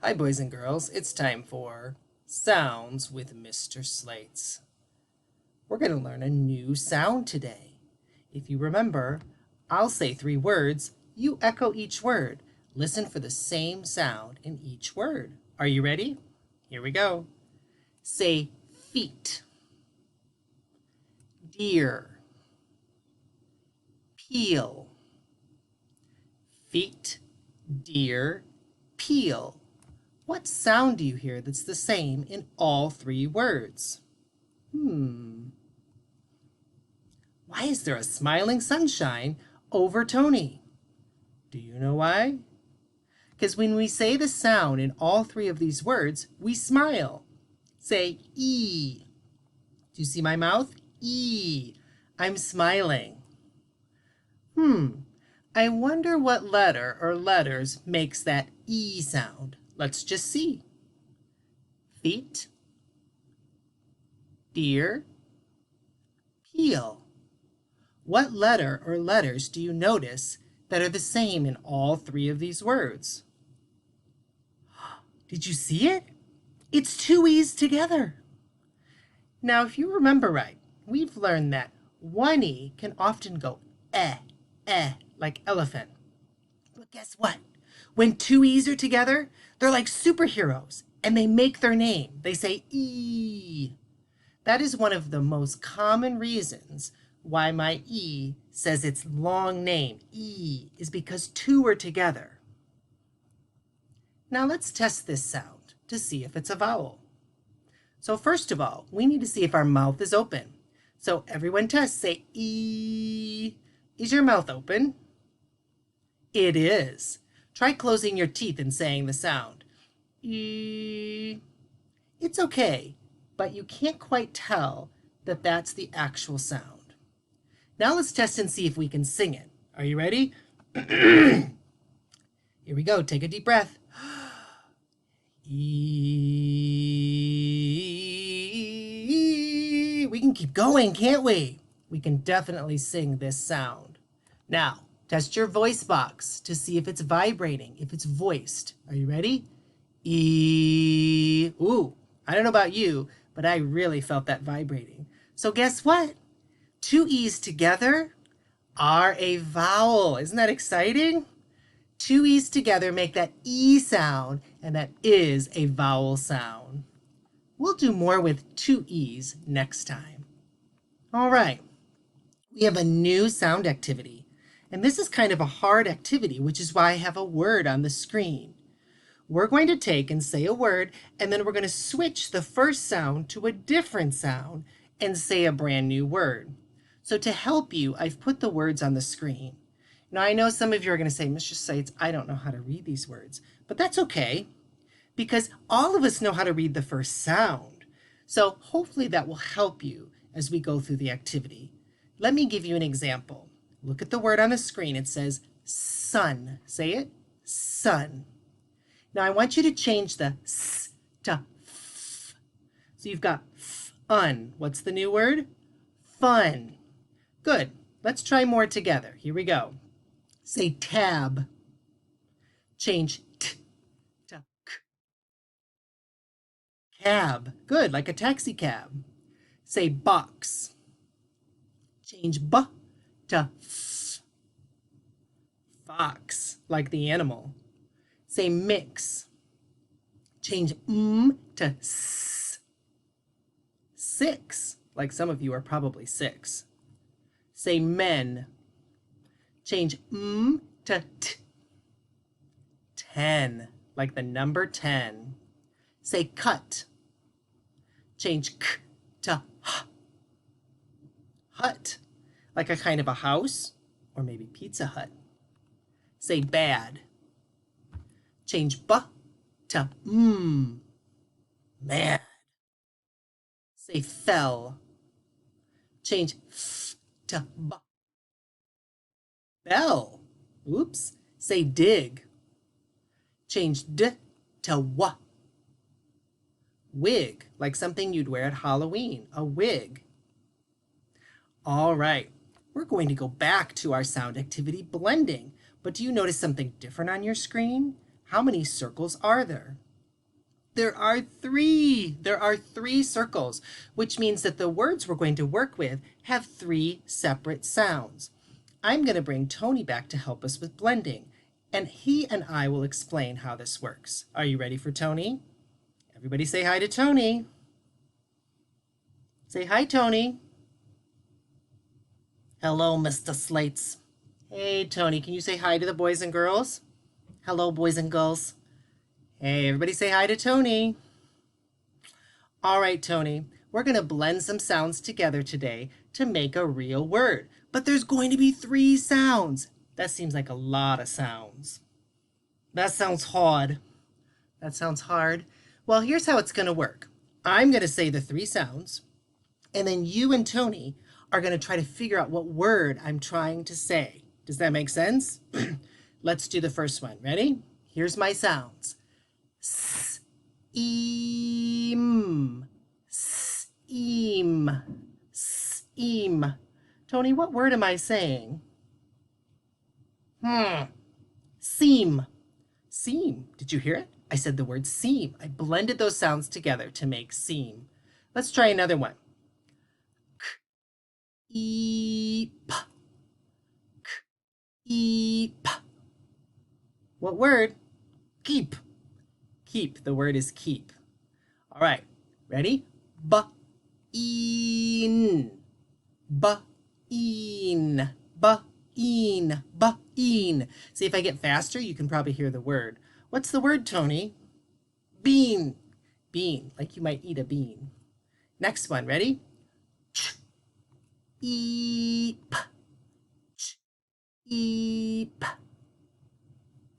Hi, boys and girls. It's time for Sounds with Mr. Slates. We're going to learn a new sound today. If you remember, I'll say 3 words. You echo each word. Listen for the same sound in each word. Are you ready? Here we go. Say feet, deer, peel. Feet, deer, peel. What sound do you hear that's the same in all 3 words? Why is there a smiling sunshine over Tony? Do you know why? Because when we say the sound in all 3 of these words, we smile. Say E. Do you see my mouth? E. I'm smiling. I wonder what letter or letters makes that E sound. Let's just see. Feet, deer, peel. What letter or letters do you notice that are the same in all 3 of these words? Did you see it? It's 2 E's together. Now, if you remember right, we've learned that 1 E can often go like elephant. But guess what? When 2 E's are together, they're like superheroes and they make their name. They say E. That is one of the most common reasons why my E says its long name, E, is because 2 are together. Now let's test this sound to see if it's a vowel. So first of all, we need to see if our mouth is open. So everyone test, say E. Is your mouth open? It is. Try closing your teeth and saying the sound. E. It's okay, but you can't quite tell that that's the actual sound. Now let's test and see if we can sing it. Are you ready? Here we go. Take a deep breath. E. We can keep going, can't we? We can definitely sing this sound. Now, test your voice box to see if it's vibrating, if it's voiced. Are you ready? E. Ooh, I don't know about you, but I really felt that vibrating. So guess what? 2 E's together are a vowel. Isn't that exciting? 2 E's together make that E sound, and that is a vowel sound. We'll do more with 2 E's next time. All right, we have a new sound activity, and this is kind of a hard activity, which is why I have a word on the screen. We're going to take and say a word, and then we're going to switch the first sound to a different sound and say a brand new word. So to help you, I've put the words on the screen. Now, I know some of you are going to say, Mr. Slates, I don't know how to read these words, but that's okay, because all of us know how to read the first sound. So hopefully that will help you as we go through the activity. Let me give you an example. Look at the word on the screen. It says sun. Say it, sun. Now I want you to change the s to f. So you've got fun. What's the new word? Fun. Good. Let's try more together. Here we go. Say tab. Change t to k. Cab. Good, like a taxi cab. Say box. Change b to f. Fox, like the animal. Say mix. Change to s. Six, like some of you are probably 6. Say men. Change to t. 10, like the number 10. Say cut. Change k to h. Hut, like a kind of a house, or maybe Pizza Hut. Say bad. Change b to mad. Say fell. Change f to b. Bell. Oops. Say dig. Change d to w. Wig, like something you'd wear at Halloween, a wig. All right, we're going to go back to our sound activity blending, but do you notice something different on your screen? How many circles are there? There are three. There are three circles, which means that the words we're going to work with have three separate sounds. I'm going to bring Tony back to help us with blending, and he and I will explain how this works. Are you ready for Tony? Everybody say hi to Tony. Say hi, Tony. Hello, Mr. Slates. Hey, Tony, can you say hi to the boys and girls? Hello, boys and girls. Hey, everybody say hi to Tony. All right, Tony, we're going to blend some sounds together today to make a real word. But there's going to be three sounds. That seems like a lot of sounds. That sounds hard. That sounds hard. Well, here's how it's going to work. I'm going to say the three sounds, and then you and Tony are going to try to figure out what word I'm trying to say. Does that make sense? Let's do the first one. Ready? Here's my sounds. Steam. Steam. Steam. Tony, what word am I saying? Seam. Seam. Did you hear it? I said the word seam. I blended those sounds together to make seam. Let's try another one. Keep. Keep. What word? Keep. Keep. The word is keep. All right. Ready? Ba-in. Ba-in. Ba-in. Ba-in. See, if I get faster, you can probably hear the word. What's the word, Tony? Bean. Bean. Like you might eat a bean. Next one. Ready? Eep. Eep.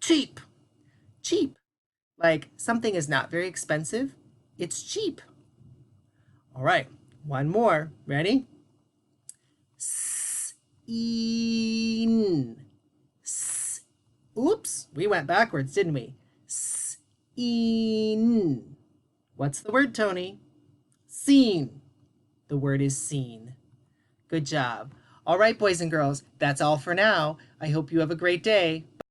Cheap. Cheap. Like something is not very expensive. It's cheap. All right. One more. Ready? Seen. Oops. We went backwards, didn't we? Seen. What's the word, Tony? Seen. The word is seen. Good job. All right, boys and girls, that's all for now. I hope you have a great day.